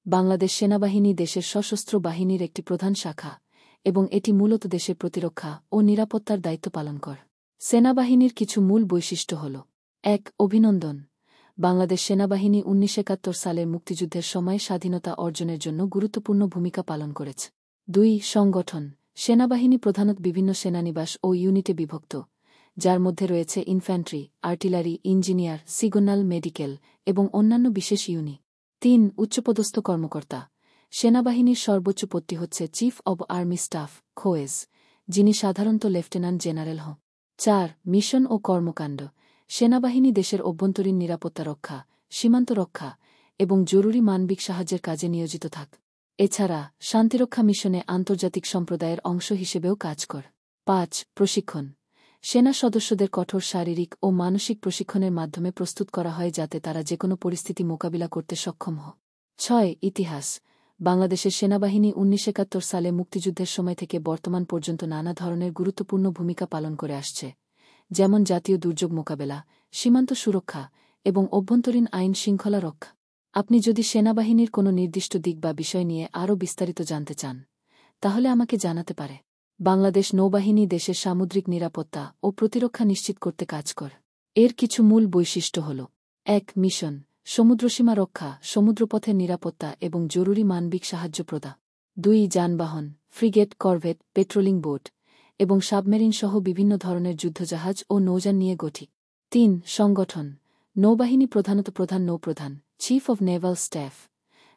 বাংলাদেশ সেনাবাহিনী দেশের সশস্ত্র বাহিনীর একটি প্রধান শাখা এবং এটি মূলত দেশের প্রতিরক্ষা ও নিরাপত্তার দায়িত্ব পালন করে। সেনাবাহিনীর কিছু মূল বৈশিষ্ট্য হল: ১. অভিনন্দন। বাংলাদেশ সেনাবাহিনী ১৯৭১ সালের মুক্তিযুদ্ধের সময় স্বাধীনতা অর্জনের জন্য গুরুত্বপূর্ণ ভূমিকা পালন করেছে। ২. সংগঠন। সেনাবাহিনী প্রধানত বিভিন্ন সেনানিবাস ও ইউনিটে বিভক্ত, যার মধ্যে রয়েছে infantry, artillery, engineer, signal, medical এবং অন্যান্য বিশেষ ইউনিট। ৩. উচ্চপদস্থ কর্মকর্তা। সেনাবাহিনীর সর্বোচ্চ পদটি হচ্ছে চিফ অব আর্মি স্টাফ, খোয়েজ, যিনি সাধারণত লেফটেন্যান্ট জেনারেল হন। ৪. মিশন ও কর্মকাণ্ড। সেনাবাহিনী দেশের অভ্যন্তরীণ নিরাপত্তা রক্ষা, সীমান্ত রক্ষা এবং জরুরি মানবিক সাহায্যের কাজে নিয়োজিত থাক। এছাড়া শান্তিরক্ষা মিশনে আন্তর্জাতিক সম্প্রদায়ের অংশ হিসেবেও কাজ করে। ৫. প্রশিক্ষণ। সেনা সদস্যদের কঠোর শারীরিক ও মানসিক প্রশিক্ষণের মাধ্যমে প্রস্তুত করা হয় যাতে তারা যেকোনো পরিস্থিতি মোকাবিলা করতে সক্ষম হয়। ৬. ইতিহাস। বাংলাদেশের সেনাবাহিনী ১৯৭১ সালে মুক্তিযুদ্ধের সময় থেকে বর্তমান পর্যন্ত নানা ধরনের গুরুত্বপূর্ণ ভূমিকা পালন করে আসছে, যেমন জাতীয় দুর্যোগ মোকাবেলা, সীমান্ত সুরক্ষা এবং অভ্যন্তরীণ আইন শৃঙ্খলা রক্ষা। আপনি যদি সেনাবাহিনীর কোনো নির্দিষ্ট দিক বা বিষয় নিয়ে আরও বিস্তারিত জানতে চান, তাহলে আমাকে জানাতে পারে। বাংলাদেশ নৌবাহিনী দেশের সামুদ্রিক নিরাপত্তা ও প্রতিরক্ষা নিশ্চিত করতে কাজ করে। এর কিছু মূল বৈশিষ্ট্য হল: ১. মিশন। সমুদ্রসীমা রক্ষা, সমুদ্রপথের নিরাপত্তা এবং জরুরি মানবিক সাহায্য প্রদান। ২. যানবাহন। ফ্রিগেট, করভেট, পেট্রোলিং বোট এবং সাবমেরিন সহ বিভিন্ন ধরনের যুদ্ধজাহাজ ও নৌযান নিয়ে গঠিত। ৩. সংগঠন। নৌবাহিনী প্রধানত প্রধান নৌপ্রধান, চিফ অব নেভাল স্টাফ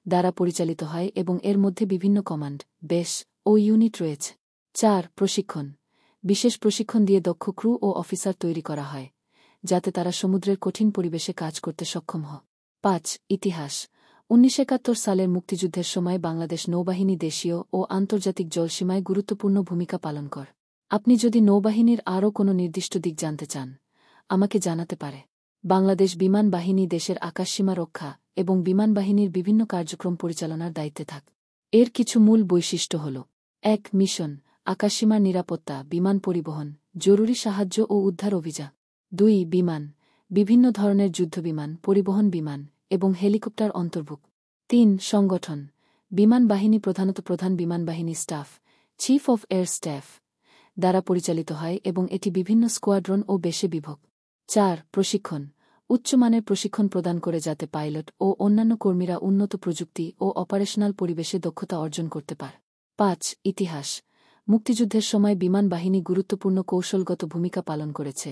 দ্বারা পরিচালিত হয় এবং এর মধ্যে বিভিন্ন কমান্ড, বেস ও ইউনিট রয়েছে। ৪. প্রশিক্ষণ। বিশেষ প্রশিক্ষণ দিয়ে দক্ষ ক্রু ও অফিসার তৈরি করা হয়, যাতে তারা সমুদ্রের কঠিন পরিবেশে কাজ করতে সক্ষম হয়। ৫. ইতিহাস। ১৯৭১ সালের মুক্তিযুদ্ধের সময় বাংলাদেশ নৌবাহিনী দেশীয় ও আন্তর্জাতিক জলসীমায় গুরুত্বপূর্ণ ভূমিকা পালন করে। আপনি যদি নৌবাহিনীর আরও কোনো নির্দিষ্ট দিক জানতে চান, আমাকে জানাতে পারে। বাংলাদেশ বিমান বাহিনী দেশের আকাশসীমা রক্ষা এবং বিমান বাহিনীর বিভিন্ন কার্যক্রম পরিচালনার দায়িত্বে থাকে। এর কিছু মূল বৈশিষ্ট্য হল: ১. মিশন। আকাশসীমার নিরাপত্তা, বিমান পরিবহন, জরুরি সাহায্য ও উদ্ধার অভিযান। ২. বিমান। বিভিন্ন ধরনের যুদ্ধবিমান, পরিবহন বিমান এবং হেলিকপ্টার অন্তর্ভুক্ত। ৩. সংগঠন। বিমান বাহিনী প্রধানত প্রধান বিমান বাহিনী staff, chief of air staff দ্বারা পরিচালিত হয় এবং এটি বিভিন্ন স্কোয়াড্রন ও বেসে বিভক্ত। ৪. প্রশিক্ষণ। উচ্চমানের প্রশিক্ষণ প্রদান করে যাতে পাইলট ও অন্যান্য কর্মীরা উন্নত প্রযুক্তি ও অপারেশনাল পরিবেশে দক্ষতা অর্জন করতে পারে। ৫. ইতিহাস। মুক্তিযুদ্ধের সময় বিমান বাহিনী গুরুত্বপূর্ণ কৌশলগত ভূমিকা পালন করেছে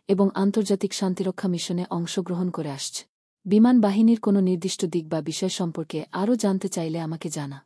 এবং আন্তর্জাতিক শান্তিরক্ষা মিশনে অংশগ্রহণ করে আসছে। বিমান বাহিনীর কোনো নির্দিষ্ট দিক বা বিষয় সম্পর্কে আরও জানতে চাইলে আমাকে জানা।